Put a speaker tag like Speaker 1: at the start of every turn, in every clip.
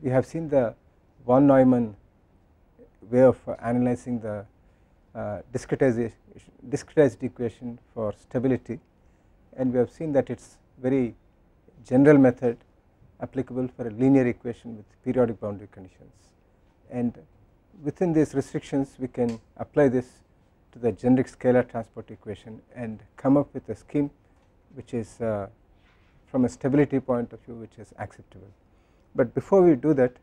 Speaker 1: we have seen the von Neumann way of analyzing the discretized equation for stability, and we have seen that it is very general method applicable for a linear equation with periodic boundary conditions, and within these restrictions we can apply this to the generic scalar transport equation and come up with a scheme which is from a stability point of view which is acceptable. But before we do that,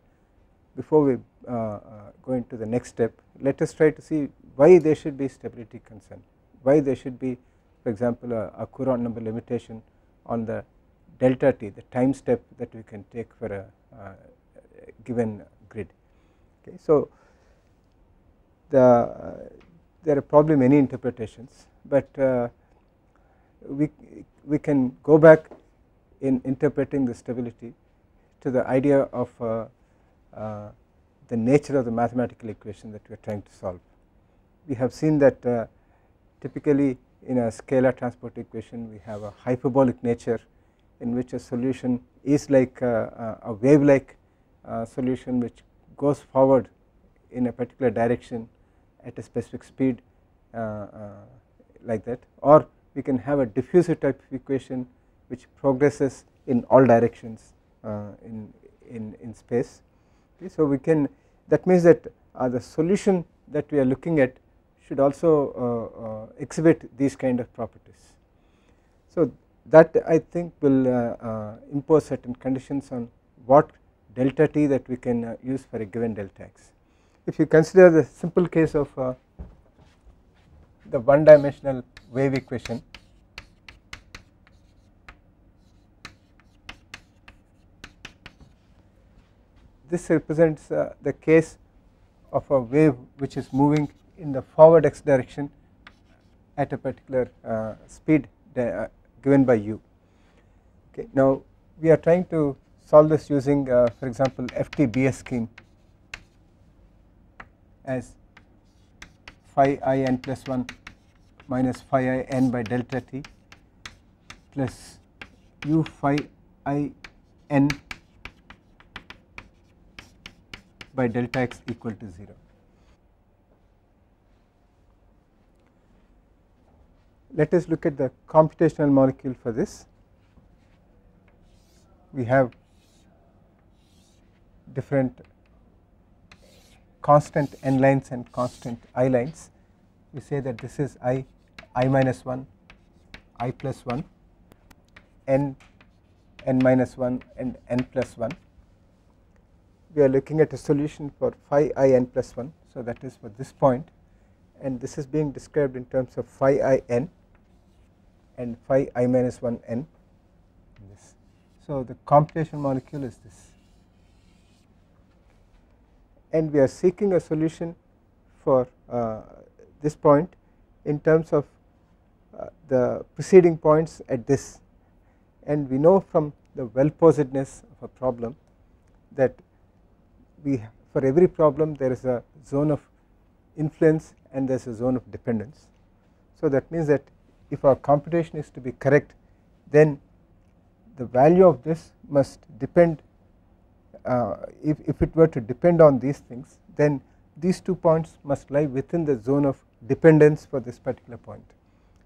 Speaker 1: before we go into the next step, let us try to see why there should be stability concern, why there should be, for example, a Courant number limitation on the delta t, the time step that we can take for a given grid. Okay, so there are probably many interpretations, but we can go back in interpreting the stability to the idea of the nature of the mathematical equation that we are trying to solve. We have seen that typically in a scalar transport equation we have a hyperbolic nature in which a solution is like a wave like solution which goes forward in a particular direction at a specific speed like that, or we can have a diffusive type of equation which progresses in all directions in space. Okay, so we can, that means that the solution that we are looking at should also exhibit these kind of properties. So that I think will impose certain conditions on what delta t that we can use for a given delta x. If you consider the simple case of the one dimensional wave equation, this represents the case of a wave which is moving in the forward x direction at a particular speed given by u. Okay, now we are trying to solve this using for example FTBS scheme as phi I n plus 1 minus phi I n by delta t plus u phi I n by delta x equal to 0. Let us look at the computational molecule for this. We have different constant n lines and constant I lines. We say that this is I minus 1, I plus 1, n minus 1 and n plus 1. We are looking at a solution for phi I n plus 1, so that is for this point, and this is being described in terms of phi I n and phi I minus 1 n. So the computational molecule is this, and we are seeking a solution for this point in terms of the preceding points at this, and we know from the well posedness of a problem that for every problem there is a zone of influence and there is a zone of dependence. So that means that if our computation is to be correct, then the value of this must depend, if it were to depend on these things, then these 2 points must lie within the zone of dependence for this particular point,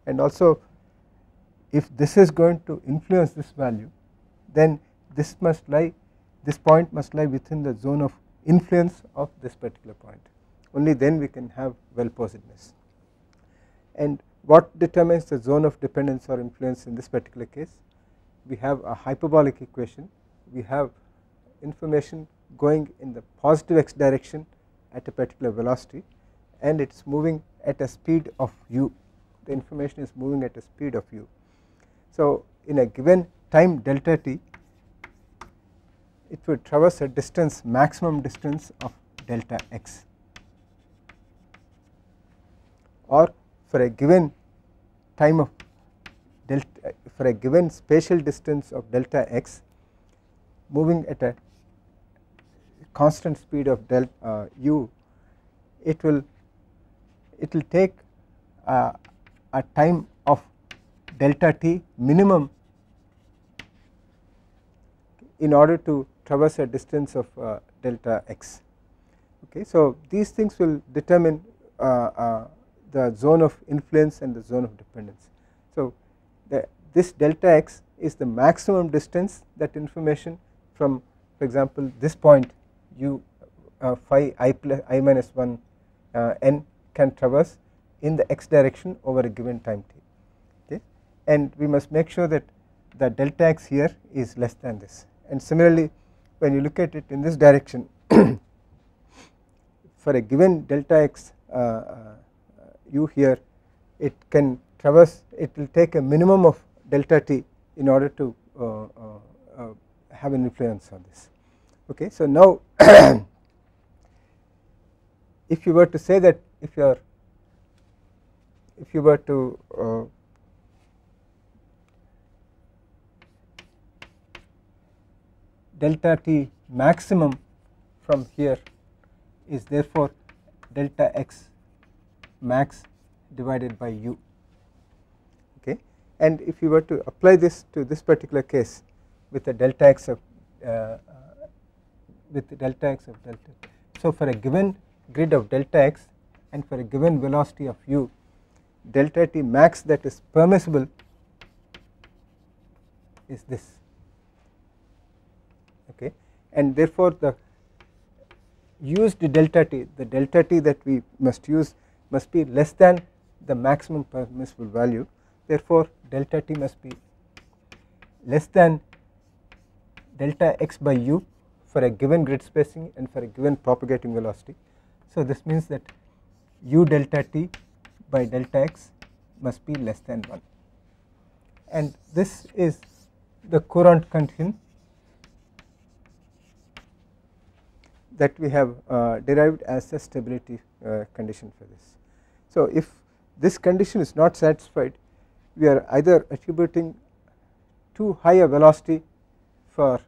Speaker 1: and also if this is going to influence this value, then this point must lie within the zone of influence of this particular point. Only then we can have well posedness. And what determines the zone of dependence or influence in this particular case? We have a hyperbolic equation, we have information going in the positive x direction at a particular velocity, and it is moving at a speed of u. The information is moving at a speed of u. So in a given time delta t, it would traverse a distance, maximum distance of delta x, or for a given time of delta, for a given spatial distance of delta x moving at a constant speed of delta u, it will take a time of delta t minimum in order to traverse a distance of delta x. Okay, so these things will determine the zone of influence and the zone of dependence. So this delta x is the maximum distance that information from, for example, this point u phi I plus I minus 1 n can traverse in the x direction over a given time t. Okay, and we must make sure that the delta x here is less than this. And similarly, when you look at it in this direction, for a given delta x u here, it can traverse, it will take a minimum of delta t in order to have an influence on this. Okay, so now if you were to say that if you were to delta t maximum from here is therefore delta x max divided by u. Okay, and if you were to apply this to this particular case with a delta x of delta t. So for a given grid of delta x and for a given velocity of u, delta t max that is permissible is this. Okay, and therefore the used delta t, the delta t that we must use must be less than the maximum permissible value. Therefore delta t must be less than delta x by u for a given grid spacing and for a given propagating velocity. So this means that u delta t by delta x must be less than 1, and this is the Courant condition that we have derived as a stability condition for this. So if this condition is not satisfied, we are either attributing too high a velocity for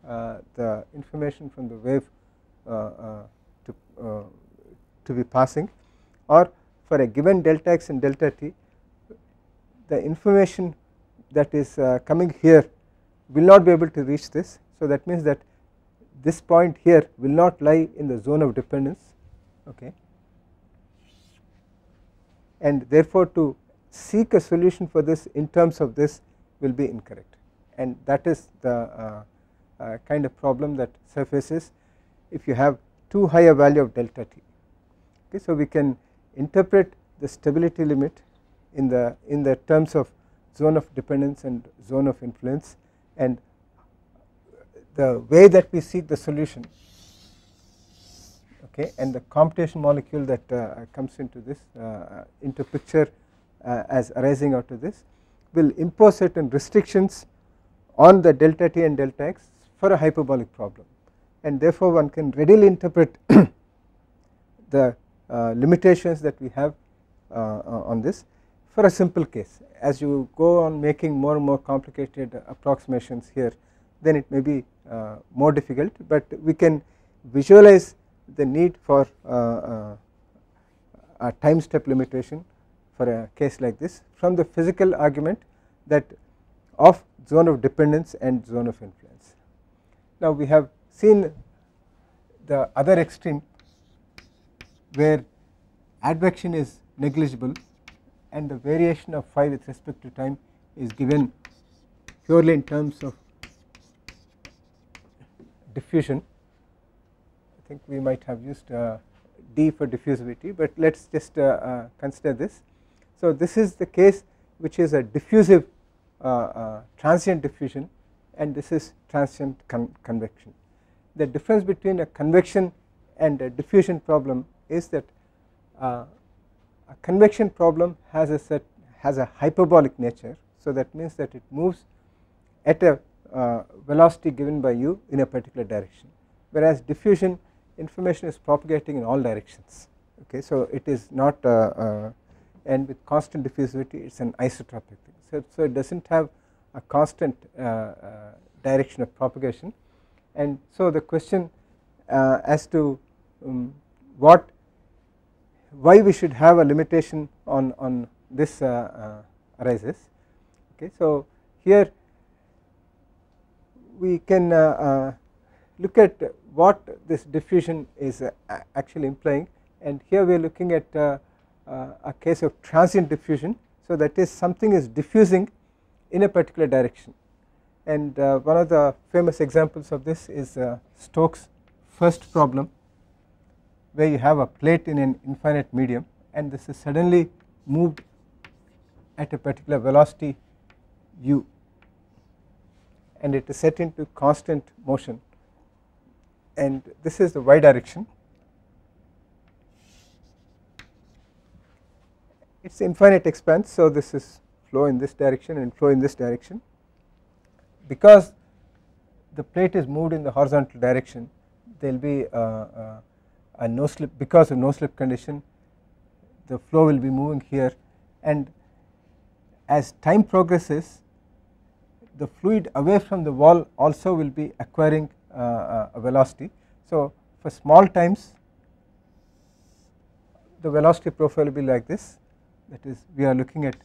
Speaker 1: the information from the wave to be passing, or for a given delta x and delta t, the information that is coming here will not be able to reach this. So that means that this point here will not lie in the zone of dependence. Okay, and therefore to seek a solution for this in terms of this will be incorrect, and that is the kind of problem that surfaces if you have too high a value of delta t. Okay, so we can interpret the stability limit in the terms of zone of dependence and zone of influence, and the way that we seek the solution, okay, and the computation molecule that comes into this into picture as arising out of this will impose certain restrictions on the delta t and delta x for a hyperbolic problem, and therefore one can readily interpret the limitations that we have on this for a simple case. As you go on making more and more complicated approximations here, then it may be more difficult, but we can visualize the need for a time step limitation for a case like this from the physical argument that of zone of dependence and zone of influence. Now we have seen the other extreme where advection is negligible and the variation of phi with respect to time is given purely in terms of diffusion. I think we might have used d for diffusivity, but let us just consider this. So this is the case which is a diffusive transient diffusion, and this is transient convection. The difference between a convection and a diffusion problem is that a convection problem has a hyperbolic nature. So that means that it moves at a velocity given by u in a particular direction, whereas diffusion information is propagating in all directions. Okay, so it is not and with constant diffusivity it is an isotropic thing. So it does not have a constant direction of propagation, and so the question as to why we should have a limitation on this arises. Okay, so here we can look at what this diffusion is actually implying, and here we are looking at a case of transient diffusion. So that is, something is diffusing in a particular direction, and one of the famous examples of this is Stokes' first problem, where you have a plate in an infinite medium and this is suddenly moved at a particular velocity u, and it is set into constant motion, and this is the y direction. It is infinite expanse, so this is flow in this direction and flow in this direction. Because the plate is moved in the horizontal direction, there will be a no slip. Because of no slip condition, the flow will be moving here, and as time progresses, the fluid away from the wall also will be acquiring a velocity. So for small times, the velocity profile will be like this, that is, we are looking at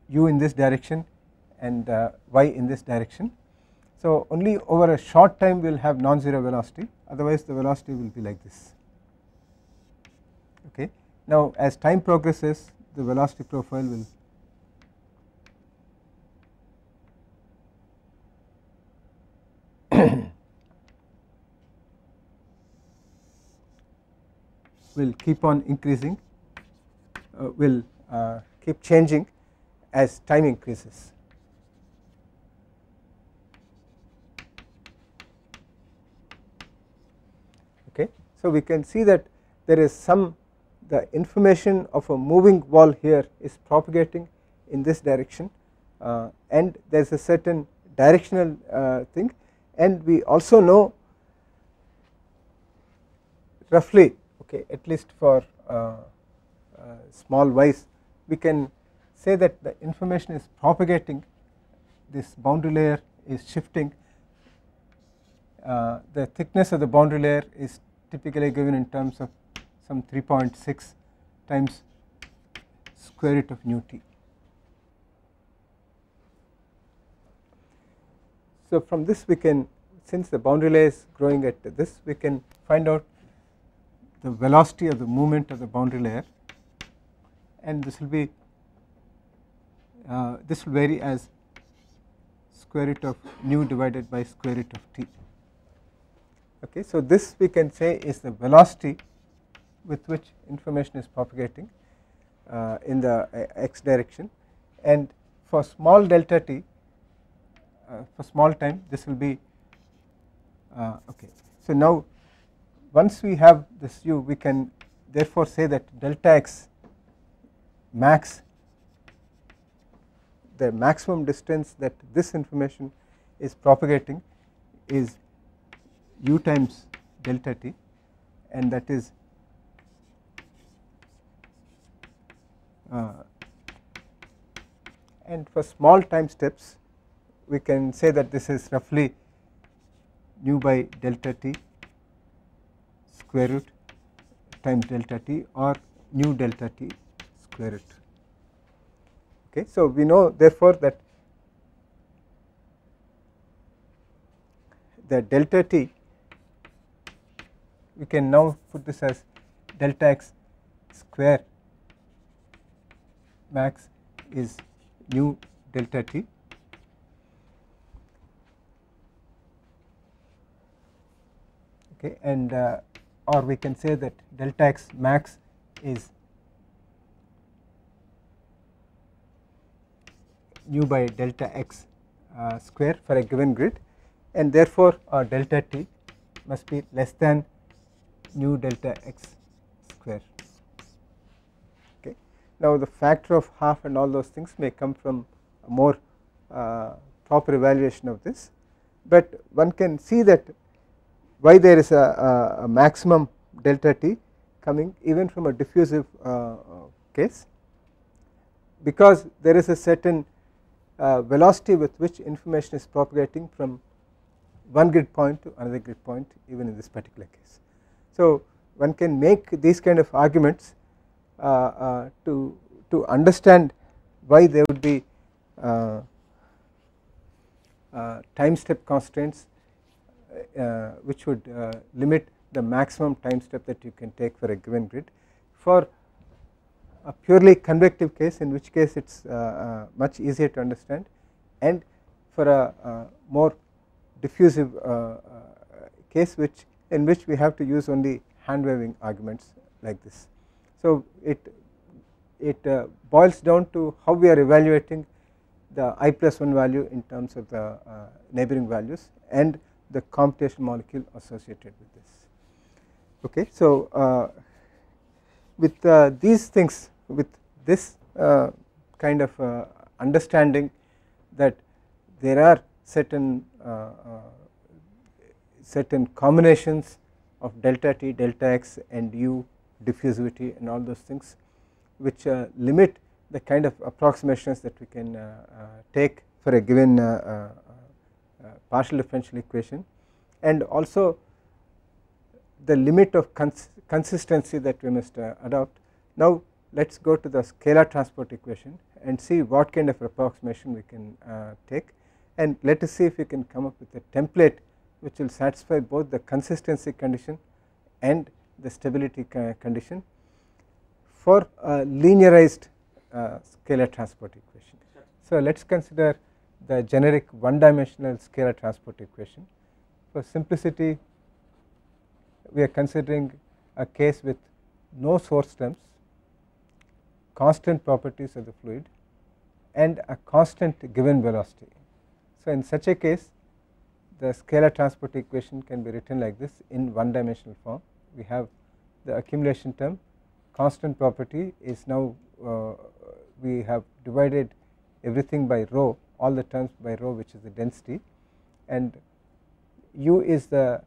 Speaker 1: u in this direction and y in this direction. So only over a short time we will have non-zero velocity, otherwise the velocity will be like this. Okay. Now as time progresses, the velocity profile will keep on increasing, will keep changing as time increases. Okay. So we can see that there is the information of a moving wall here is propagating in this direction, and there is a certain directional thing, and we also know roughly, okay, at least for small y's, we can say that the information is propagating, this boundary layer is shifting, the thickness of the boundary layer is typically given in terms of some 3.6 times square root of nu t. So from this we can, since the boundary layer is growing at this, we can find out the velocity of the movement of the boundary layer, and this will be this will vary as square root of nu divided by square root of t. Okay, so this we can say is the velocity with which information is propagating in the x direction, and for small delta t, for small time, this will be okay. So now once we have this u, we can therefore say that delta x max, the maximum distance that this information is propagating, is u times delta t, and that is and for small time steps we can say that this is roughly nu by delta t square root times delta t, or nu delta t square root. Okay, so we know therefore that the delta t, we can now put this as delta x square max is nu delta t, okay, and or we can say that delta x max is nu by delta x square for a given grid, and therefore our delta t must be less than nu delta x square. Okay. Now the factor of half and all those things may come from a more proper evaluation of this, but one can see that why there is a maximum delta t coming even from a diffusive case, because there is a certain velocity with which information is propagating from one grid point to another grid point, even in this particular case. So one can make these kind of arguments to understand why there would be time step constraints which would limit the maximum time step that you can take for a given grid. For a purely convective case, in which case it is much easier to understand, and for a more diffusive case in which we have to use only hand waving arguments like this. So it boils down to how we are evaluating the I+1 value in terms of the neighboring values and the computational molecule associated with this. Okay, so with these things, with this kind of understanding that there are certain combinations of delta t, delta x and u diffusivity and all those things which limit the kind of approximations that we can take for a given partial differential equation, and also the limit of consistency that we must adopt. Now let us go to the scalar transport equation and see what kind of approximation we can take, and let us see if we can come up with a template which will satisfy both the consistency condition and the stability condition for a linearized scalar transport equation. So let us consider the generic one dimensional scalar transport equation. For simplicity, we are considering a case with no source terms, constant properties of the fluid and a constant given velocity. So in such a case, the scalar transport equation can be written like this in one dimensional form. We have the accumulation term, constant property is now we have divided everything by rho, all the terms by rho, which is the density, and u is the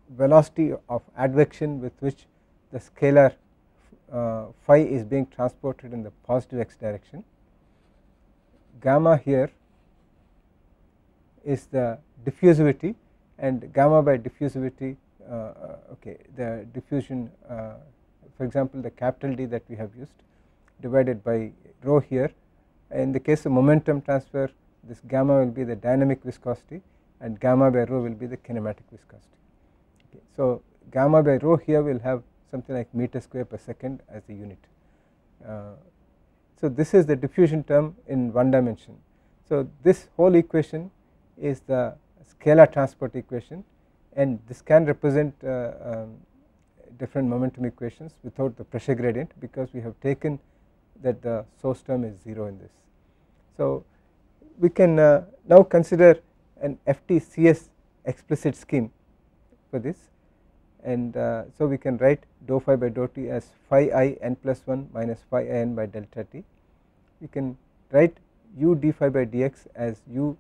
Speaker 1: velocity of advection with which the scalar phi is being transported in the positive x direction. Gamma here is the diffusivity, and gamma by diffusivity, okay, the diffusion, for example the capital D that we have used, divided by rho here. In the case of momentum transfer, this gamma will be the dynamic viscosity and gamma by rho will be the kinematic viscosity. Okay. So gamma by rho here will have something like meter square per second as the unit. So this is the diffusion term in one dimension. So this whole equation is the scalar transport equation, and this can represent different momentum equations without the pressure gradient, because we have taken that the source term is 0 in this. So we can now consider an FTCS explicit scheme for this, and so we can write dou phi by dou t as phi I n plus 1 minus phi I n by delta t. We can write u d phi by dx as u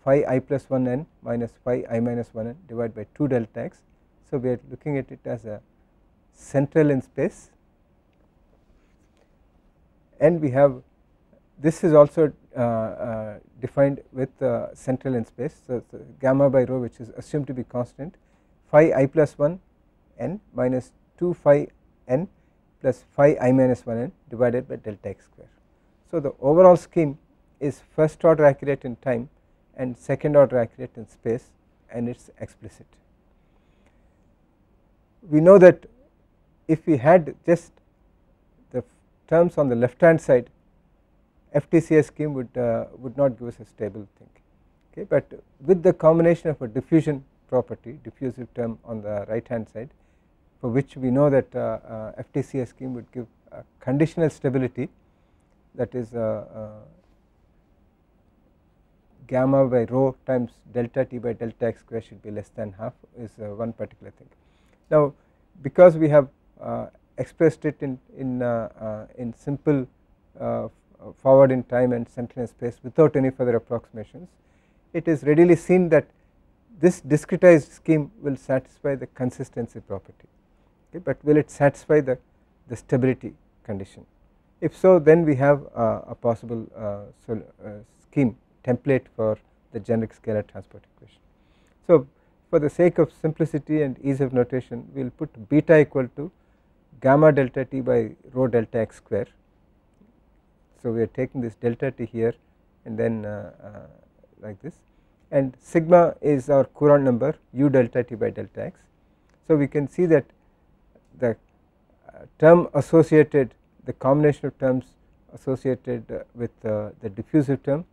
Speaker 1: phi I plus 1 n minus phi I minus 1 n divided by 2 delta x. So we are looking at it as a central in space, and we have this is also defined with central in space. So gamma by rho, which is assumed to be constant, phi I plus 1 n minus 2 phi n plus phi I minus 1 n divided by delta x square. So the overall scheme is first order accurate in time and second order accurate in space, and it is explicit. We know that if we had just the terms on the left hand side, FTCS scheme would not give us a stable thing. Okay, but with the combination of a diffusion property, diffusive term on the right hand side, for which we know that FTCS scheme would give a conditional stability, that is gamma by rho times delta t by delta x square should be less than half, is one particular thing. Now because we have expressed it in simple forward in time and central in space without any further approximations, it is readily seen that this discretized scheme will satisfy the consistency property. Okay, but will it satisfy the stability condition? If so, then we have a possible scheme template for the generic scalar transport equation. So for the sake of simplicity and ease of notation, we will put beta equal to gamma delta t by rho delta x square. So we are taking this delta t here and then like this, and sigma is our Courant number u delta t by delta x. So we can see that the term associated, the combination of terms associated with the diffusive term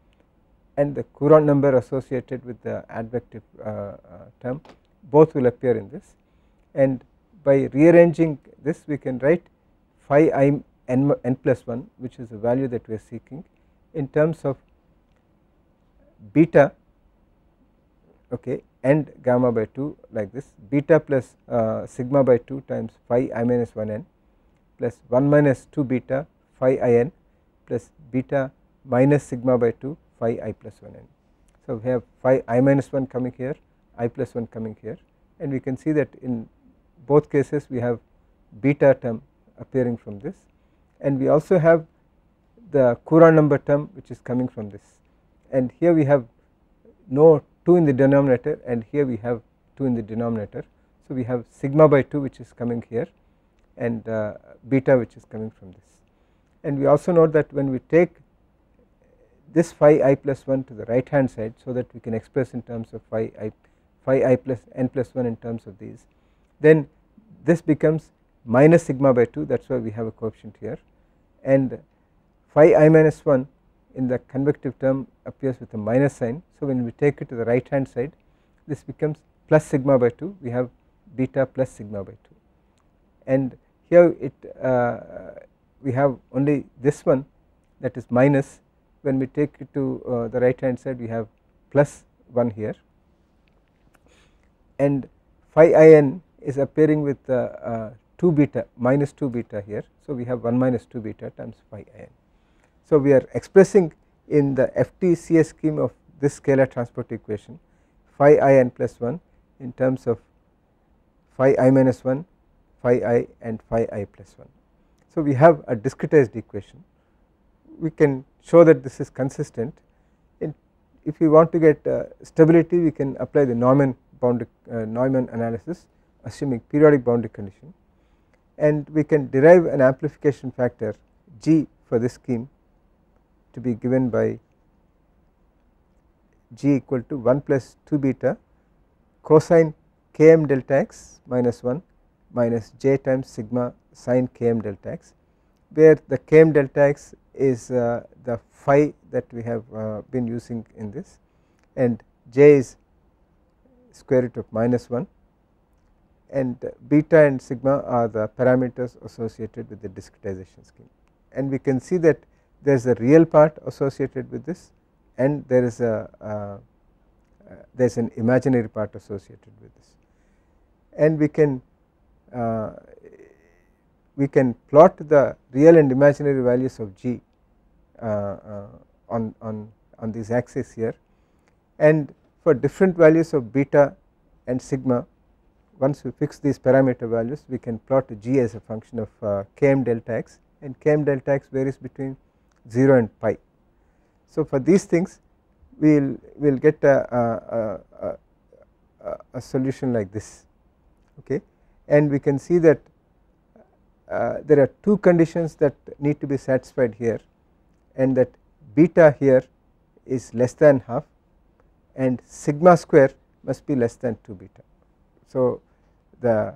Speaker 1: and the Courant number associated with the advective term, both will appear in this, and by rearranging this we can write phi I n plus 1, which is the value that we are seeking, in terms of beta, okay, and gamma by 2 like this, beta plus sigma by 2 times phi I minus 1 n plus 1 minus 2 beta phi I n plus beta minus sigma by 2 phi I plus 1 n. So we have phi I minus 1 coming here, I plus 1 coming here, and we can see that in both cases we have beta term appearing from this, and we also have the Courant number term which is coming from this, and here we have no 2 in the denominator and here we have 2 in the denominator. So we have sigma by 2 which is coming here and beta which is coming from this, and we also note that when we take this phi I plus 1 to the right hand side, so that we can express in terms of phi I plus n plus 1 in terms of these, then this becomes minus sigma by 2, that is why we have a coefficient here, and phi I minus 1 in the convective term appears with a minus sign. So when we take it to the right hand side, this becomes plus sigma by 2, we have beta plus sigma by 2, and here it we have only this one, that is minus. When we take it to the right hand side, we have plus 1 here, and phi I n is appearing with 2 beta minus 2 beta here. So we have 1 minus 2 beta times phi I n. So we are expressing in the FT-CS scheme of this scalar transport equation phi I n plus 1 in terms of phi I minus 1, phi I and phi I plus 1. So we have a discretized equation. We can show that this is consistent. If we want to get stability, we can apply the Neumann analysis assuming periodic boundary condition, and we can derive an amplification factor G for this scheme to be given by G equal to 1 plus 2 beta cosine km delta x minus 1 minus j times sigma sine km delta x, where the km delta x is the phi that we have been using in this, and j is square root of minus 1, and beta and sigma are the parameters associated with the discretization scheme. And we can see that there is a real part associated with this, and there is an imaginary part associated with this, and we can plot the real and imaginary values of G on these axes here, and for different values of beta and sigma, once we fix these parameter values, we can plot G as a function of km delta x, and km delta x varies between 0 and pi. So for these things we will get a solution like this, okay, and we can see that there are two conditions that need to be satisfied here, and that beta here is less than half and sigma square must be less than 2 beta. So the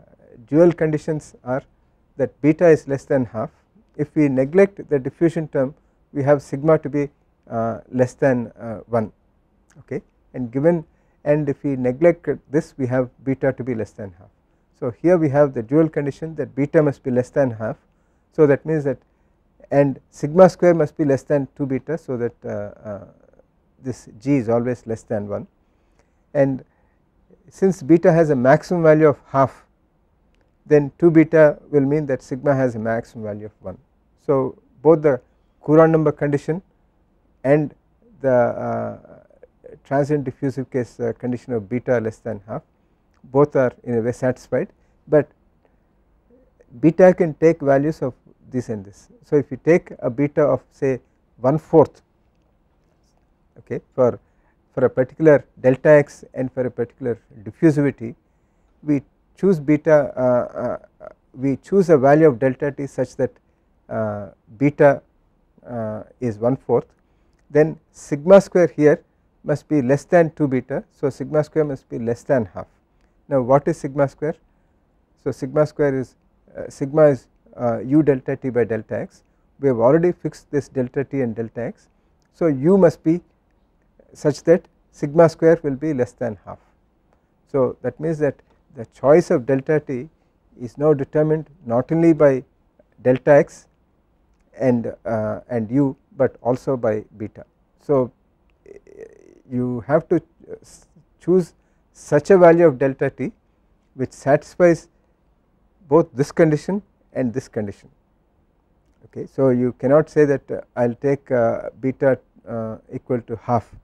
Speaker 1: dual conditions are that beta is less than half. If we neglect the diffusion term, we have sigma to be less than 1, okay, and if we neglect this, we have beta to be less than half. So here we have the dual condition that beta must be less than half, so that means that, and sigma square must be less than 2 beta, so that this G is always less than 1, and since beta has a maximum value of half, then 2 beta will mean that sigma has a maximum value of 1. So both the Courant number condition and the transient diffusive case condition of beta less than half, both are in a way satisfied, but beta can take values of this and this. So if you take a beta of say 1/4, okay, for a particular delta x and for a particular diffusivity, we choose beta, we choose a value of delta t such that beta is 1/4, then sigma square here must be less than 2 beta. So, sigma square must be less than half. Now, what is sigma square? So, sigma square is sigma is u delta t by delta x. We have already fixed this delta t and delta x. So, u must be such that sigma square will be less than half. So, that means that the choice of delta t is now determined not only by delta x and u, but also by beta. So, you have to choose such a value of delta t which satisfies both this condition and this condition. Okay. So, you cannot say that I will take beta equal to half.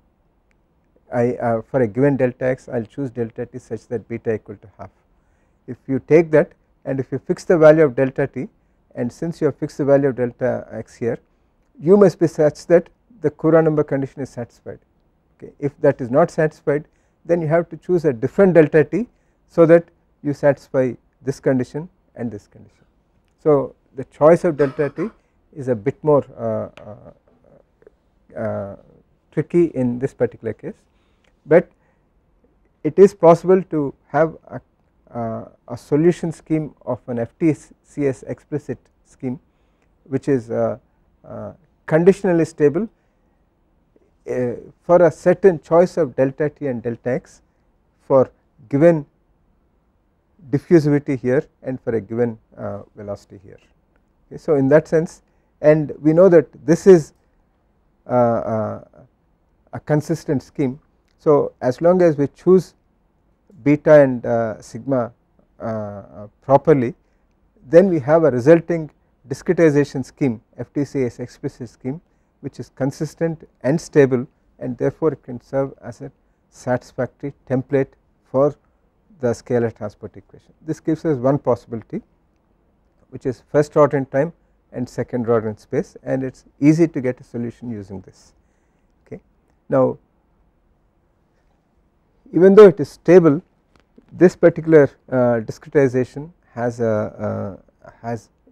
Speaker 1: For a given delta x I will choose delta t such that beta equal to half. If you take that and if you fix the value of delta t, and since you have fixed the value of delta x here, u must be such that the Courant number condition is satisfied. Okay. If that is not satisfied, then you have to choose a different delta t so that you satisfy this condition and this condition. So, the choice of delta t is a bit more tricky in this particular case, but it is possible to have a solution scheme of an FTCS explicit scheme which is conditionally stable for a certain choice of delta t and delta x for given diffusivity here and for a given velocity here. Okay. So, in that sense, and we know that this is a consistent scheme. So, as long as we choose beta and sigma properly, then we have a resulting discretization scheme, FTCS explicit scheme, which is consistent and stable, and therefore it can serve as a satisfactory template for the scalar transport equation. This gives us one possibility, which is first order in time and second order in space, and it is easy to get a solution using this. Okay. Now, even though it is stable, this particular discretization has a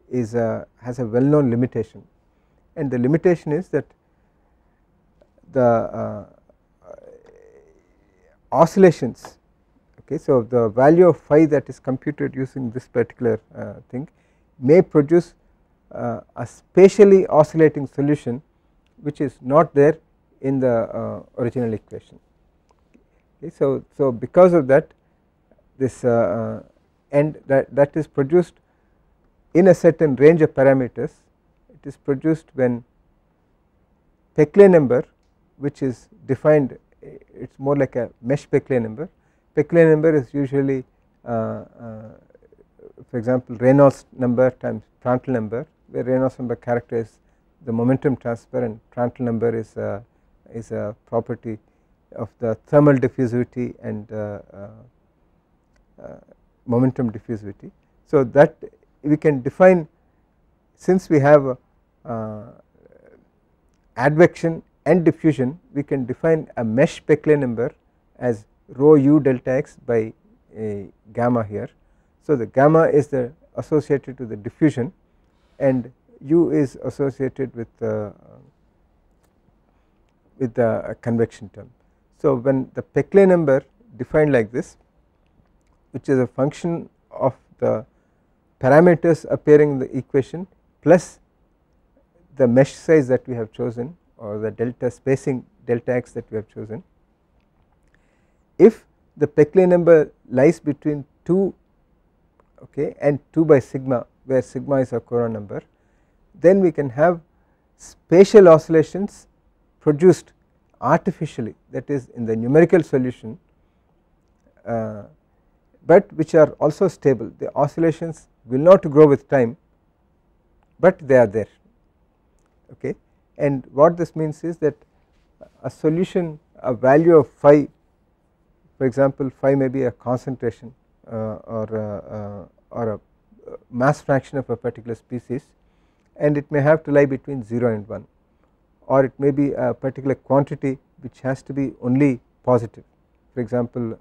Speaker 1: well known limitation, and the limitation is that the oscillations. Okay, so, the value of phi that is computed using this particular thing may produce a spatially oscillating solution which is not there in the original equation. Okay, so because of that, this and that is produced in a certain range of parameters. It is produced when Peclet number, which is defined, it is more like a mesh Peclet number. Peclet number is usually for example Reynolds number times Prandtl number, where Reynolds number characterizes the momentum transfer and Prandtl number is a property of the thermal diffusivity and momentum diffusivity. So, that we can define, since we have advection and diffusion, we can define a mesh Peclet number as rho u delta x by gamma here. So, the gamma is the associated to the diffusion and u is associated with the convection term. So, when the Peclet number defined like this, which is a function of the parameters appearing in the equation plus the mesh size that we have chosen, or the delta spacing delta x that we have chosen, if the Peclet number lies between 2 and 2 by sigma, where sigma is a Courant number, then we can have spatial oscillations produced artificially, that is in the numerical solution, but which are also stable. The oscillations will not grow with time, but they are there. Okay. And what this means is that a solution, a value of phi, for example phi may be a concentration or a mass fraction of a particular species, and it may have to lie between 0 and 1, or it may be a particular quantity which has to be only positive. For example,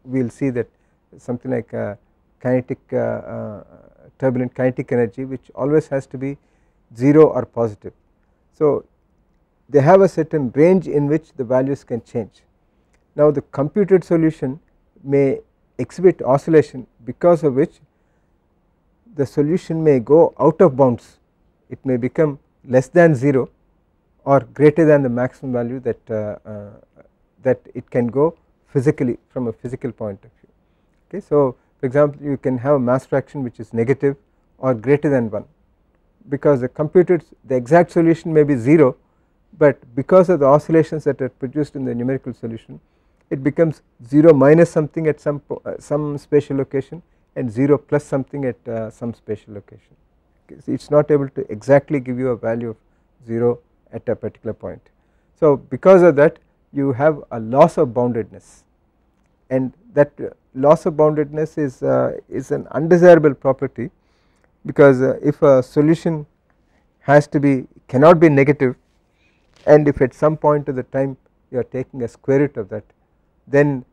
Speaker 1: we will see that something like kinetic turbulent kinetic energy, which always has to be 0 or positive. So, they have a certain range in which the values can change. Now the computed solution may exhibit oscillation, because of which the solution may go out of bounds, it may become less than 0 or greater than the maximum value that it can go physically from a physical point of view. Okay, so for example, you can have a mass fraction which is negative or greater than 1, because the exact solution may be 0, but because of the oscillations that are produced in the numerical solution, it becomes 0 minus something at some spatial location and 0 plus something at some spatial location. Okay, so it is not able to exactly give you a value of 0 at a particular point. So because of that, you have a loss of boundedness, and that loss of boundedness is an undesirable property, because if a solution cannot be negative, and if at some point of the time you are taking a square root of that, then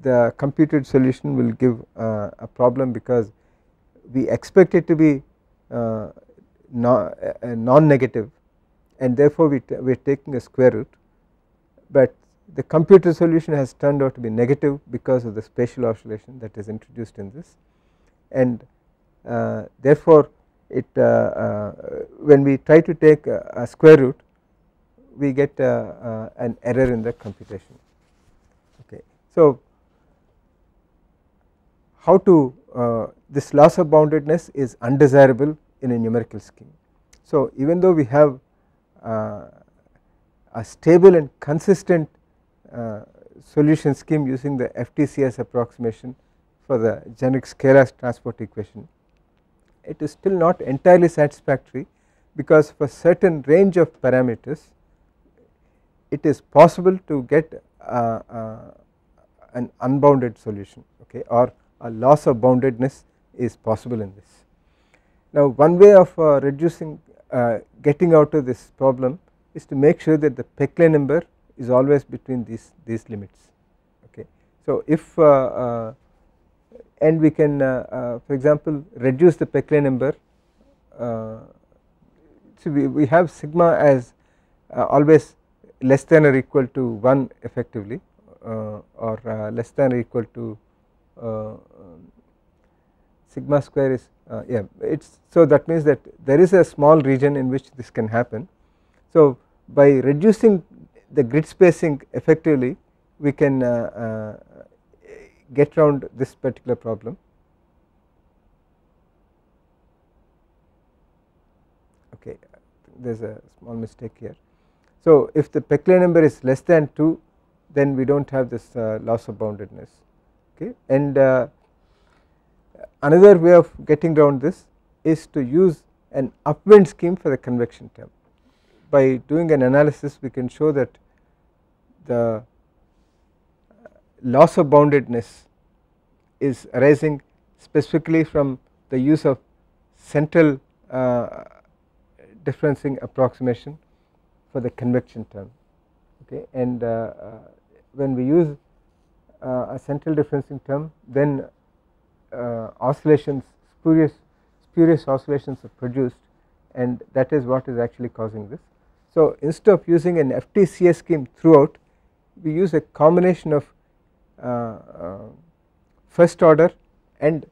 Speaker 1: the computed solution will give a problem, because we expect it to be non-negative, and therefore we are taking a square root, but the computed solution has turned out to be negative because of the spatial oscillation that is introduced in this, and therefore when we try to take a square root, we get an error in the computation. Okay, so how to this loss of boundedness is undesirable in a numerical scheme. So even though we have a stable and consistent solution scheme using the FTCS approximation for the generic scalar transport equation, it is still not entirely satisfactory, because for certain range of parameters it is possible to get an unbounded solution, okay, or a loss of boundedness is possible in this. Now one way of getting out of this problem is to make sure that the Peclet number is always between these limits. Okay, so if and we can for example reduce the Peclet number. So we have sigma as always less than or equal to 1 effectively, or less than or equal to sigma square is so that means that there is a small region in which this can happen. So by reducing the grid spacing effectively, we can get around this particular problem. Okay, there is a small mistake here. So if the Peclet number is less than 2, then we do not have this loss of boundedness. Okay, and another way of getting around this is to use an upwind scheme for the convection term. By doing an analysis, we can show that the loss of boundedness is arising specifically from the use of central differencing approximation for the convection term. Okay, and when we use a central differencing term, then oscillations, spurious oscillations are produced, and that is what is actually causing this. So instead of using an FTCS scheme throughout, we use a combination of first order and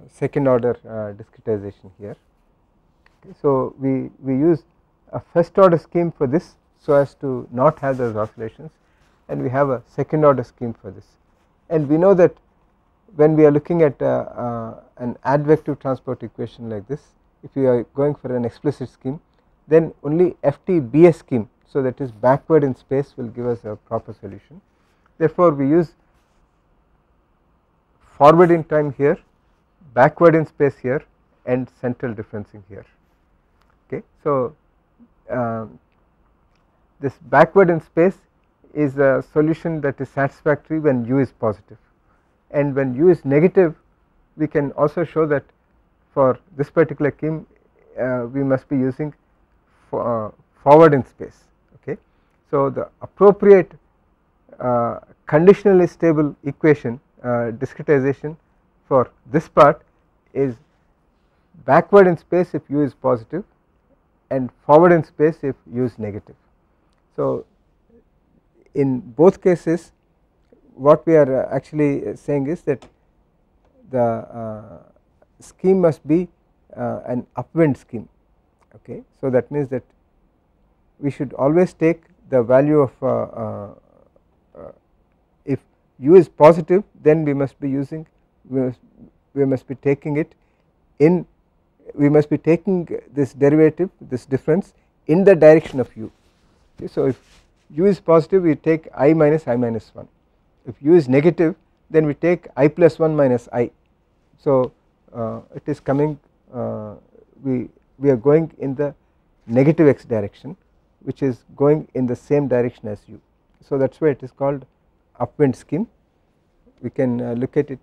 Speaker 1: second order discretization here. Okay, so we use a first order scheme for this so as to not have those oscillations, and we have a second order scheme for this, and we know that when we are looking at an advective transport equation like this, if we are going for an explicit scheme, then only FTBS scheme, so that is backward in space, will give us a proper solution. Therefore we use forward in time here, backward in space here, and central differencing here. Okay, so this backward in space is a solution that is satisfactory when u is positive, and when u is negative, we can also show that for this particular scheme we must be using forward in space. Okay, so the appropriate conditionally stable equation discretization for this part is backward in space if u is positive and forward in space if u is negative. So in both cases what we are actually saying is that the scheme must be an upwind scheme, okay. So that means that we should always take the value of if u is positive, then we must be using we must be taking it in, we must be taking this derivative, this difference in the direction of u, okay. So if u is positive, we take I minus 1, if u is negative, then we take I plus 1 minus I. So it is coming, we are going in the negative x direction, which is going in the same direction as u. So that is why it is called upwind scheme. We can look at it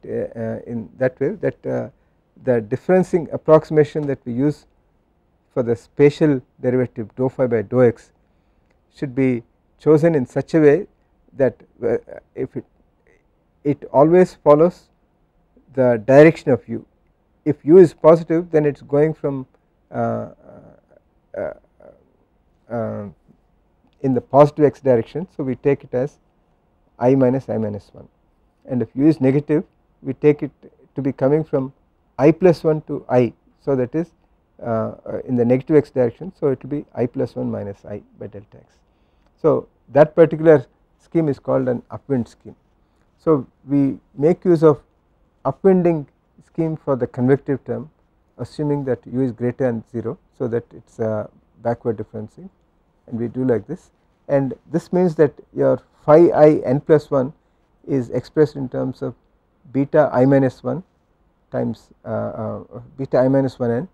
Speaker 1: in that way, that the differencing approximation that we use for the spatial derivative dou phi by dou x should be chosen in such a way that if it always follows the direction of u. If u is positive, then it is going from in the positive x direction, so we take it as I minus 1, and if u is negative, we take it to be coming from I plus 1 to I, so that is in the negative x direction, so it will be I plus 1 minus I by delta x. So that particular scheme is called an upwind scheme. So we make use of upwinding scheme for the convective term, assuming that u is greater than 0, so that it is backward differencing, and we do like this, and this means that your phi I n plus 1 is expressed in terms of beta I minus 1 times beta I minus 1 n,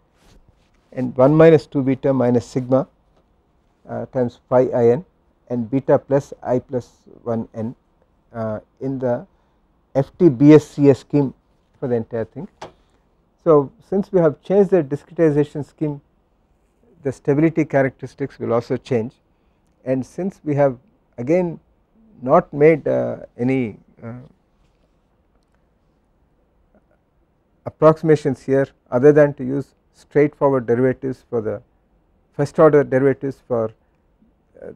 Speaker 1: and 1 minus 2 beta minus sigma times phi I n, and beta plus I plus 1 n in the FTBSCS scheme for the entire thing. So since we have changed the discretization scheme, the stability characteristics will also change, and since we have again not made any approximations here other than to use straightforward derivatives for the first order derivatives for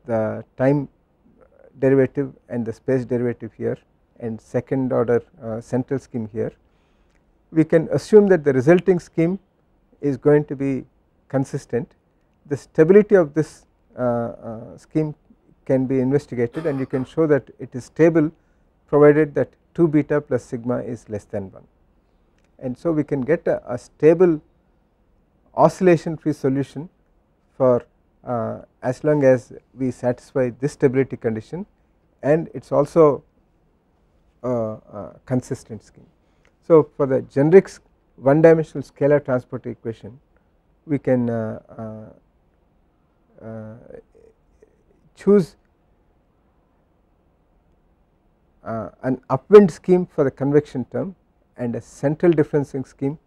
Speaker 1: the time derivative and the space derivative here, and second order central scheme here, we can assume that the resulting scheme is going to be consistent. The stability of this scheme can be investigated, and you can show that it is stable provided that 2 beta plus sigma is less than 1, and so we can get a stable oscillation free solution for as long as we satisfy this stability condition, and it is also a consistent scheme. So for the generic one dimensional scalar transport equation, we can choose an upwind scheme for the convection term and a central differencing scheme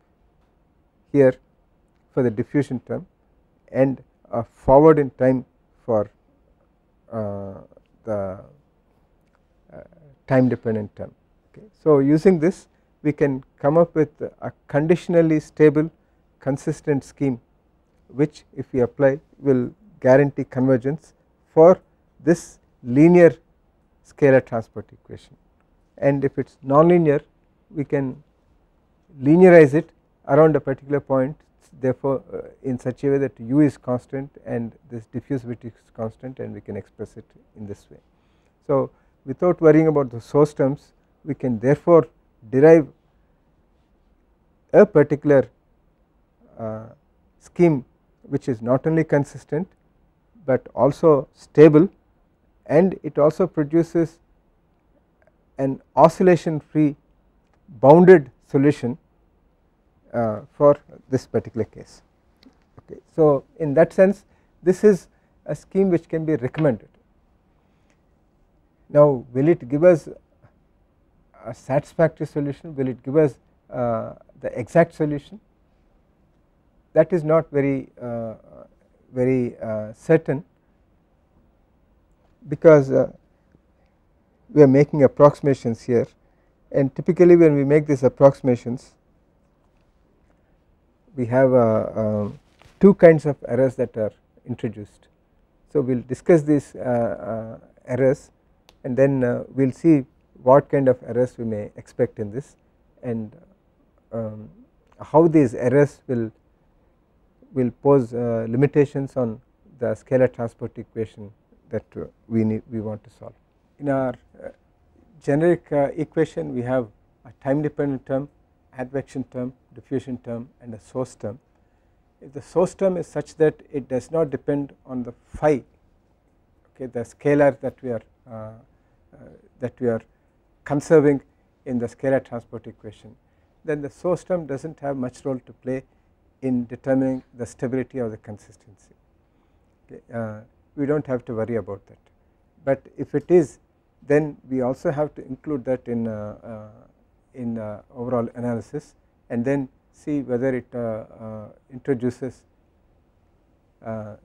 Speaker 1: here for the diffusion term, and a forward in time for the time dependent term, okay. So using this we can come up with a conditionally stable consistent scheme, which if we apply will guarantee convergence for this linear scalar transport equation, and if it is nonlinear, we can linearize it around a particular point, therefore in such a way that u is constant and this diffusivity is constant, and we can express it in this way. So without worrying about the source terms, we can therefore derive a particular scheme which is not only consistent but also stable, and it also produces an oscillation free bounded solution for this particular case, okay. So in that sense this is a scheme which can be recommended. Now will it give us a satisfactory solution, will it give us the exact solution? That is not very certain, because we are making approximations here, and typically when we make these approximations we have two kinds of errors that are introduced. So we will discuss these errors, and then we will see what kind of errors we may expect in this, and how these errors will pose limitations on the scalar transport equation that we want to solve. In our generic equation, we have a time dependent term, advection term, diffusion term, and a source term. If the source term is such that it does not depend on the phi, okay, the scalar that we are conserving in the scalar transport equation, then the source term does not have much role to play in determining the stability or the consistency. Okay, we do not have to worry about that. But if it is, then we also have to include that in overall analysis, and then see whether it introduces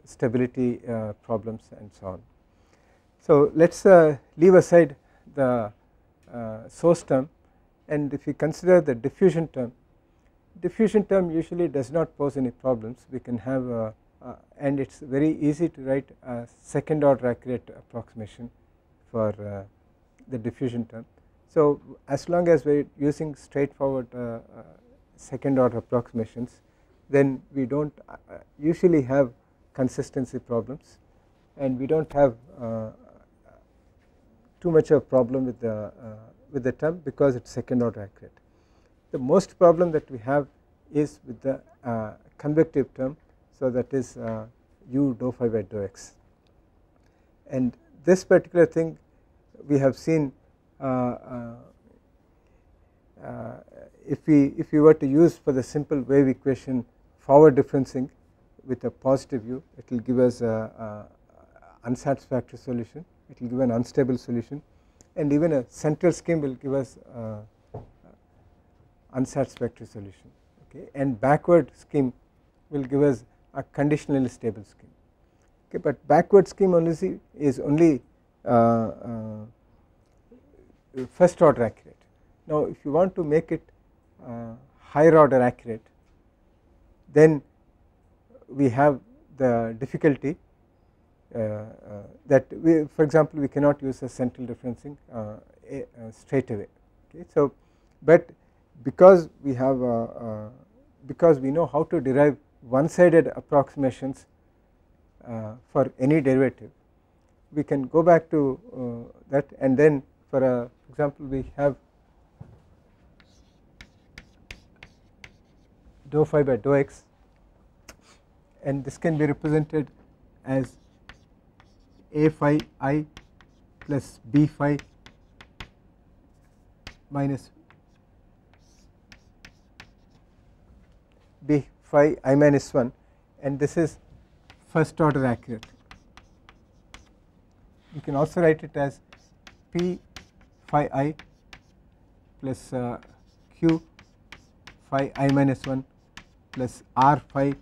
Speaker 1: stability problems and so on. So let us leave aside the source term, and if we consider the diffusion term usually does not pose any problems. We can have and it is very easy to write a second order accurate approximation for the diffusion term. So as long as we are using straightforward second order approximations, then we do not usually have consistency problems, and we do not have too much of a problem with the term because it is second order accurate. The most problem that we have is with the convective term, so that is u dou phi by dou x, and this particular thing we have seen if we were to use for the simple wave equation forward differencing with a positive u, it will give us a unsatisfactory solution, it will give an unstable solution, and even a central scheme will give us unsatisfactory solution, okay, and backward scheme will give us a conditionally stable scheme, okay, but backward scheme only is only first order accurate. Now if you want to make it higher order accurate, then we have the difficulty that we, for example, we cannot use a central differencing straight away, okay. So but because we have because we know how to derive one sided approximations for any derivative, we can go back to that, and then for example we have dou phi by dou x, and this can be represented as a phi I plus b phi minus b phi I minus 1, and this is first order accurate. You can also write it as p phi I plus q phi I minus 1 plus r phi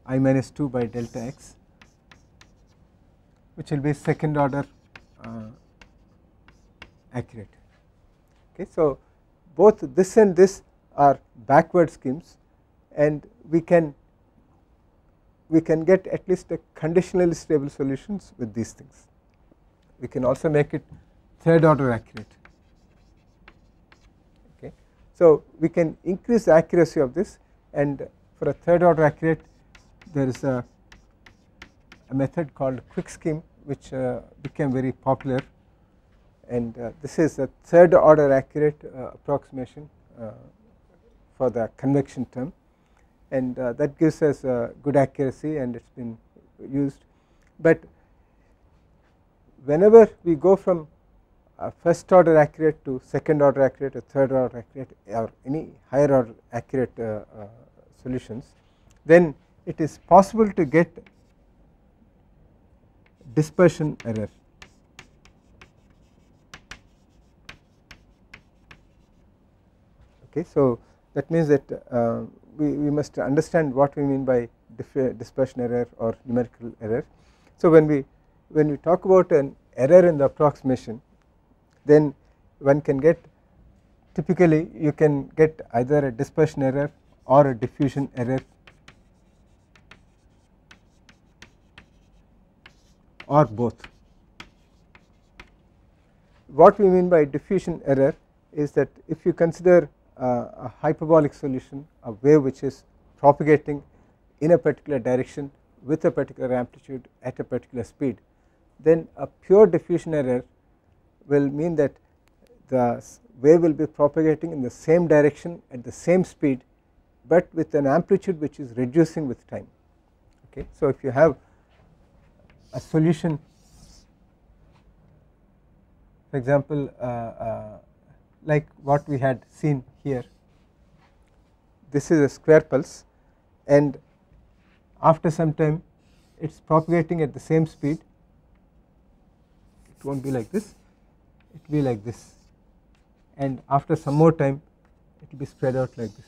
Speaker 1: I minus 2 by delta x, which will be second order accurate, okay. So both this and this are backward schemes, and we can get at least a conditionally stable solutions with these things. We can also make it third order accurate, okay. So we can increase the accuracy of this, and for a third order accurate there is a method called quick scheme which became very popular, and this is a third order accurate approximation for the convection term, and that gives us good accuracy, and it has been used. But whenever we go from first order accurate to second order accurate or third order accurate or any higher order accurate solutions, then it is possible to get dispersion error. Okay, so that means that we must understand what we mean by dispersion error or numerical error. So when we talk about an error in the approximation, then one can get, typically you can get either a dispersion error or a diffusion error or both. What we mean by diffusion error is that if you consider a hyperbolic solution, a wave which is propagating in a particular direction with a particular amplitude at a particular speed, then a pure diffusion error will mean that the wave will be propagating in the same direction at the same speed, but with an amplitude which is reducing with time. Okay. So if you have a solution, for example, like what we had seen here, this is a square pulse, and after some time it is propagating at the same speed. It will not be like this, it will be like this, and after some more time it will be spread out like this.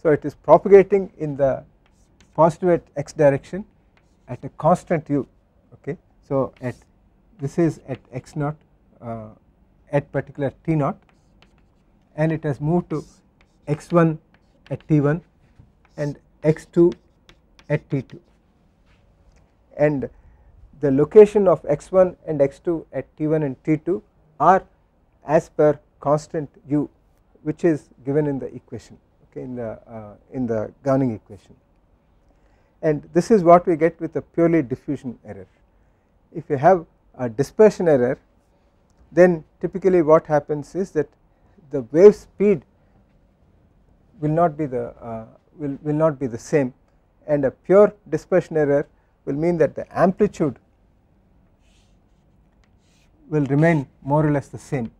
Speaker 1: So it is propagating in the positive at x direction at a constant u. Okay. So at this is at x naught at particular t naught, and it has moved to x1 at t1 and x2 at t2, and the location of x1 and x2 at t1 and t2 are as per constant u, which is given in the equation, okay, in the governing equation. And this is what we get with a purely diffusion error. If you have a dispersion error, then typically what happens is that the wave speed will not be the same, and a pure dispersion error will mean that the amplitude will remain more or less the same,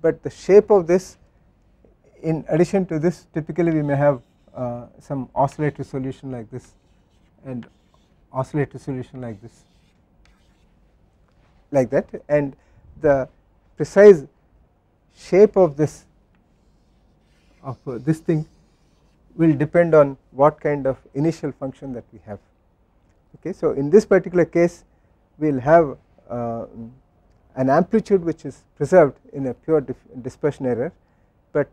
Speaker 1: but the shape of this, in addition to this, typically we may have some oscillatory solution like this and oscillatory solution like this, like that, and the precise shape of this thing will depend on what kind of initial function that we have. Okay. So in this particular case we will have an amplitude which is preserved in a pure dispersion error, but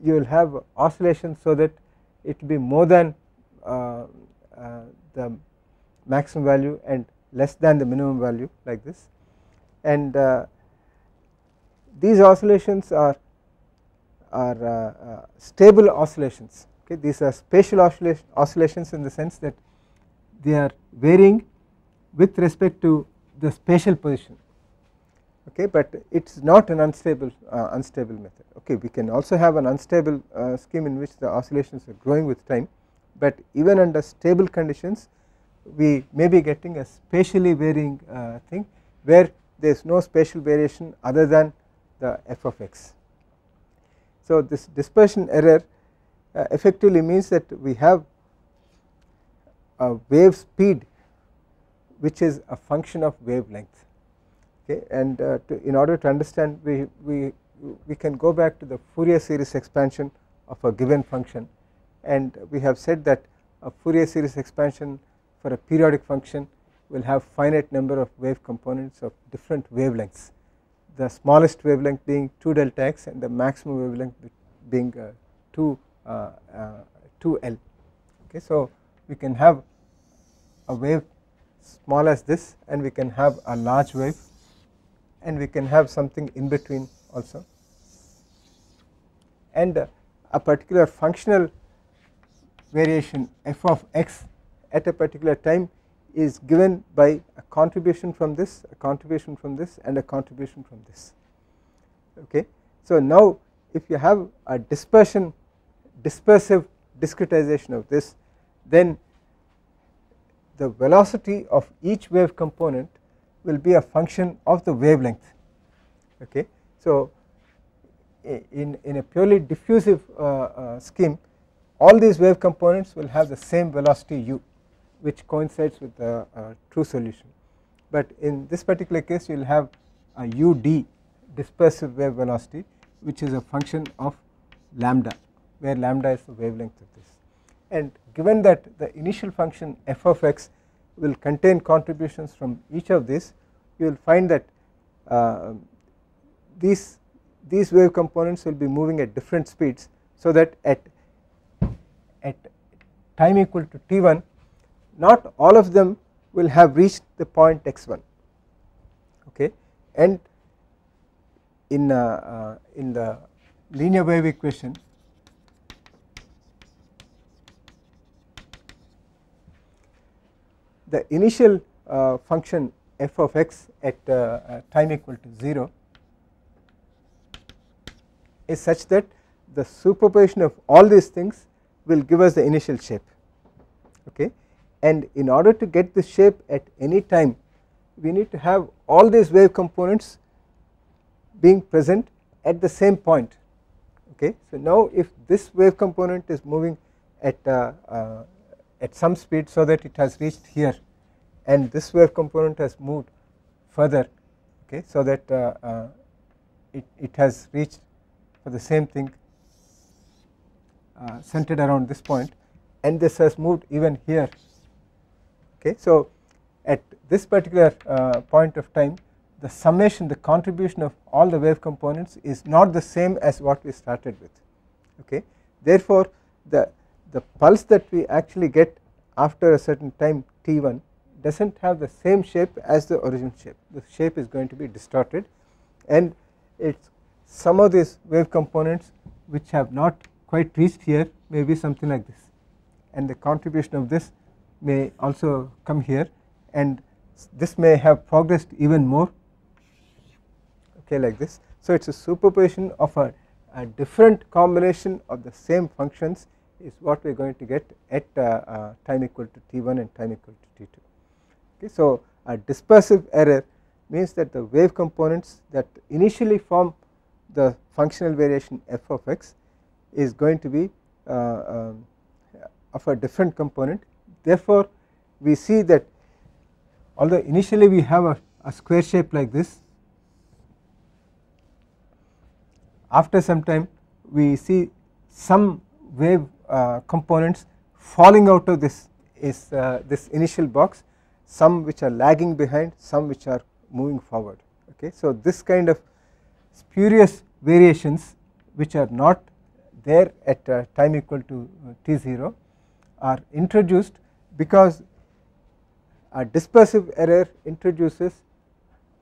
Speaker 1: you will have oscillation so that it will be more than the maximum value and less than the minimum value, like this, and these oscillations are stable oscillations. Okay. These are spatial oscillations in the sense that they are varying with respect to the spatial position. Okay, but it is not an unstable method. Okay, we can also have an unstable scheme in which the oscillations are growing with time, but even under stable conditions we may be getting a spatially varying thing where there is no spatial variation other than the f of x. So this dispersion error effectively means that we have a wave speed which is a function of wavelength. Okay, and in order to understand, we can go back to the Fourier series expansion of a given function, and we have said that a Fourier series expansion for a periodic function will have finite number of wave components of different wavelengths, the smallest wavelength being 2 delta x and the maximum wavelength being 2L. Okay, so we can have a wave small as this, and we can have a large wave, and we can have something in between also, and a particular functional variation f of x at a particular time is given by a contribution from this, a contribution from this, and a contribution from this. Okay. So now if you have a dispersive discretization of this, then the velocity of each wave component will be a function of the wavelength. Okay. So in a purely diffusive scheme, all these wave components will have the same velocity u, which coincides with the true solution, but in this particular case you will have a ud, dispersive wave velocity, which is a function of lambda, where lambda is the wavelength of this, and given that the initial function f of x will contain contributions from each of these, you will find that these wave components will be moving at different speeds, so that at time equal to t1, not all of them will have reached the point x1, okay. And in the linear wave equation, the initial function f of x at time equal to 0 is such that the superposition of all these things will give us the initial shape, okay. And in order to get this shape at any time, we need to have all these wave components being present at the same point, okay. So now if this wave component is moving at some speed so that it has reached here, and this wave component has moved further, okay, so that it has reached for the same thing centered around this point, and this has moved even here, okay. So at this particular point of time, the summation, the contribution of all the wave components is not the same as what we started with, okay. Therefore the pulse that we actually get after a certain time t1 does not have the same shape as the original shape. The shape is going to be distorted, and it's some of these wave components which have not quite reached here may be something like this, and the contribution of this may also come here, and this may have progressed even more, okay, like this. So it's a superposition of a different combination of the same functions is what we are going to get at time equal to t1 and time equal to t2, okay. So a dispersive error means that the wave components that initially form the functional variation f of x is going to be of a different component. Therefore we see that although initially we have a square shape like this, after some time we see some wave components falling out of this initial box, some which are lagging behind, some which are moving forward, okay. So this kind of spurious variations which are not there at time equal to t0 are introduced because a dispersive error introduces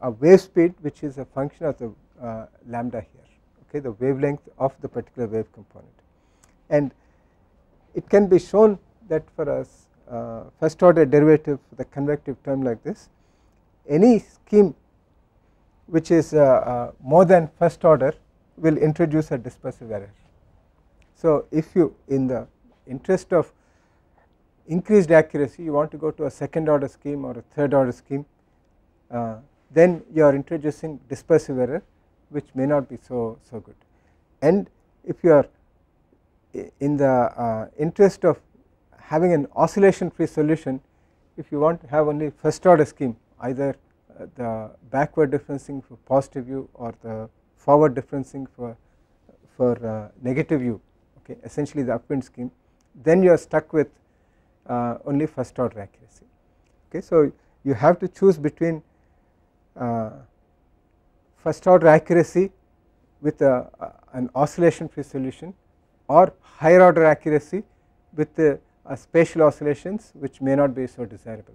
Speaker 1: a wave speed which is a function of the lambda here, okay, the wavelength of the particular wave component. And it can be shown that for a first order derivative for the convective term like this, any scheme which is more than first order will introduce a dispersive error. So if you, in the interest of increased accuracy, you want to go to a second order scheme or a third order scheme, then you are introducing dispersive error which may not be so good. And if you are in the interest of having an oscillation free solution, if you want to have only first order scheme, either the backward differencing for positive u or the forward differencing for negative u, okay, essentially the upwind scheme, then you are stuck with only first order accuracy, okay. So you have to choose between first order accuracy with an oscillation free solution or higher order accuracy with spatial oscillations which may not be so desirable.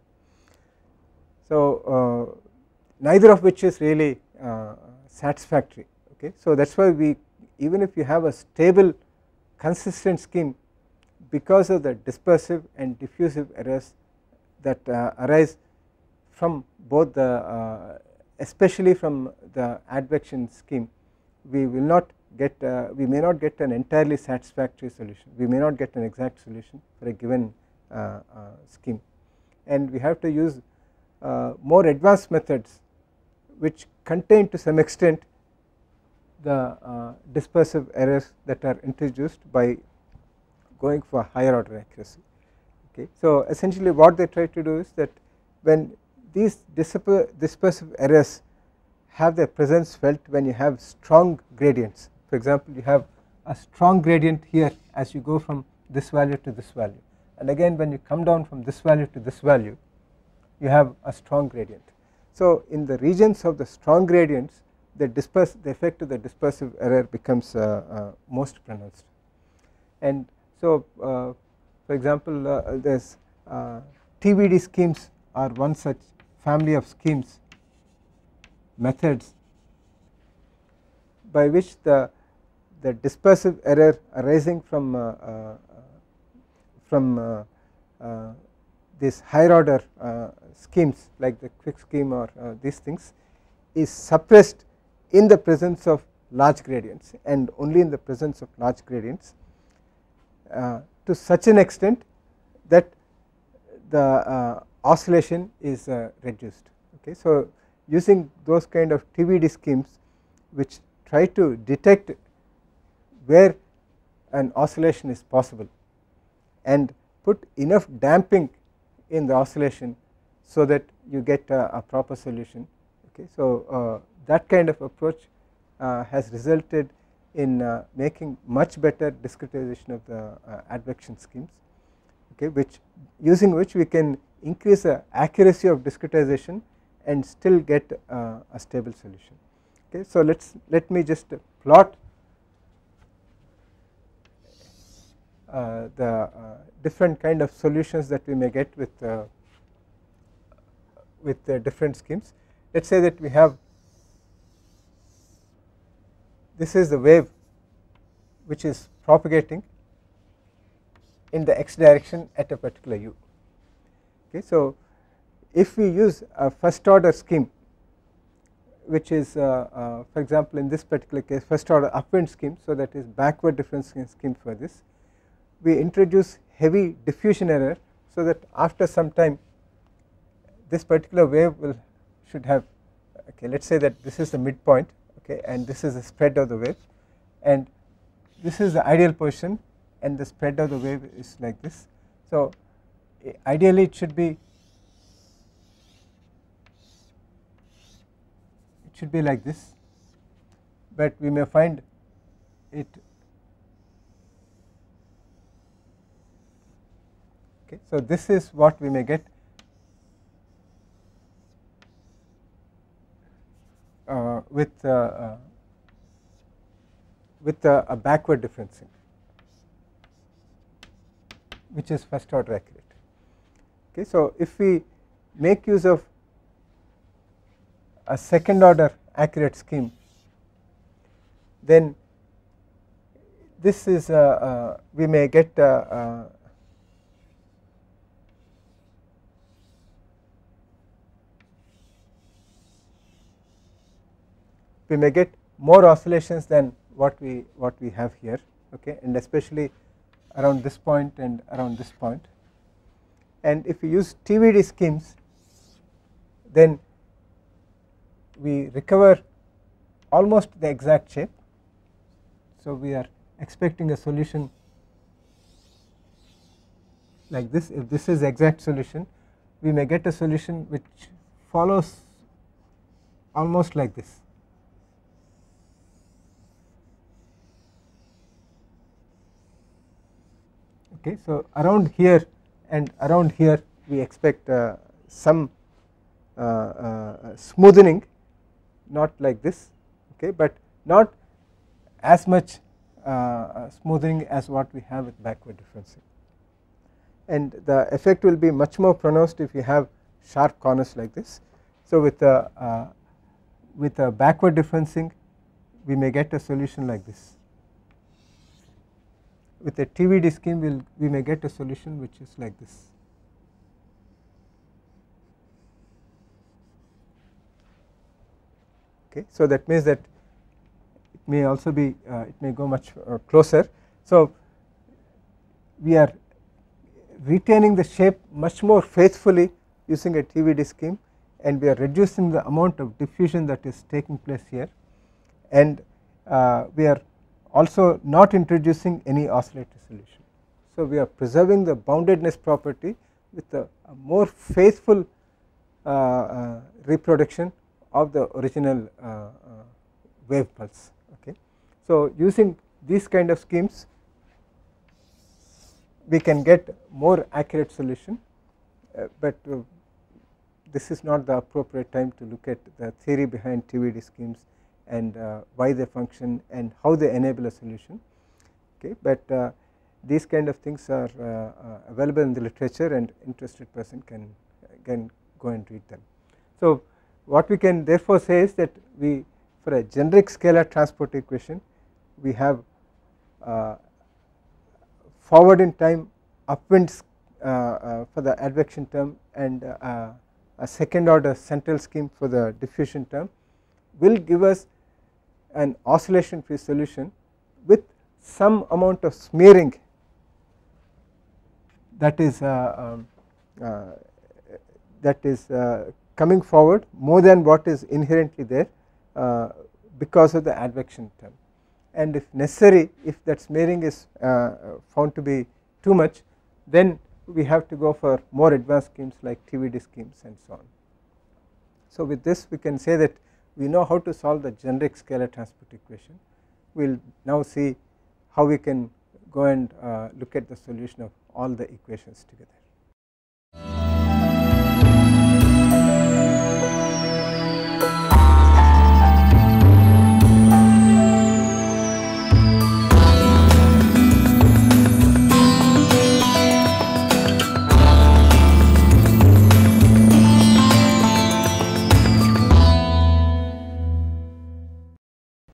Speaker 1: So neither of which is really satisfactory, okay. So that is why we, even if you have a stable consistent scheme, because of the dispersive and diffusive errors that arise from both the especially from the advection scheme, we will not get we may not get an entirely satisfactory solution, we may not get an exact solution for a given scheme, and we have to use more advanced methods which contain to some extent the dispersive errors that are introduced by going for higher order accuracy, okay. So essentially what they try to do is that when these dispersive errors have their presence felt when you have strong gradients, for example you have a strong gradient here as you go from this value to this value, and again when you come down from this value to this value you have a strong gradient. So in the regions of the strong gradients, the effect of the dispersive error becomes most pronounced. And so For example, there is TVD schemes are one such family of schemes methods by which the dispersive error arising from these higher order schemes like the quick scheme or these things is suppressed in the presence of large gradients and only in the presence of large gradients to such an extent that the oscillation is reduced. Okay. So, using those kind of TVD schemes which try to detect where an oscillation is possible and put enough damping in the oscillation so that you get a proper solution. Okay. So, that kind of approach has resulted in making much better discretization of the advection schemes, okay, which using which we can increase the accuracy of discretization and still get a stable solution. Okay. So, let me just plot the different kind of solutions that we may get with the different schemes. Let us say that we have this is the wave which is propagating in the x direction at a particular u. Okay. So, if we use a first order scheme which is for example, in this particular case first order upwind scheme. So, that is backward difference scheme for this, we introduce heavy diffusion error. So, that after some time this particular wave should have, okay, let us say that this is the midpoint, okay, and this is the spread of the wave and this is the ideal position and the spread of the wave is like this. So, ideally it should be like this, but we may find it okay. So, this is what we may get with a backward differencing which is first order accurate. Okay. So, if we make use of a second order accurate scheme, then this is we may get more oscillations than what we have here, okay, and especially around this point and around this point. And if we use TVD schemes, then we recover almost the exact shape. So, we are expecting a solution like this. If this is the exact solution, we may get a solution which follows almost like this. Okay. So, around here and around here we expect some smoothening, not like this, okay, but not as much smoothing as what we have with backward differencing, and the effect will be much more pronounced if you have sharp corners like this. So, with a backward differencing we may get a solution like this. With a TVD scheme we may get a solution which is like this. Okay. So, that means that it may also be it may go much closer. So, we are retaining the shape much more faithfully using a TVD scheme, and we are reducing the amount of diffusion that is taking place here, and we are also not introducing any oscillator solution. So, we are preserving the boundedness property with a more faithful reproduction of the original wave pulse. Okay. So, using these kind of schemes we can get more accurate solution, but this is not the appropriate time to look at the theory behind TVD schemes and why they function and how they enable a solution. Okay. But these kind of things are available in the literature, and interested person can go and read them. So what we can therefore say is that we, for a generic scalar transport equation, we have forward in time upwinds for the advection term and a second order central scheme for the diffusion term will give us an oscillation free solution with some amount of smearing that is coming forward more than what is inherently there because of the advection term, and if necessary, if that smearing is found to be too much, then we have to go for more advanced schemes like TVD schemes and so on. So with this we can say that we know how to solve the generic scalar transport equation. We will now see how we can go and look at the solution of all the equations together.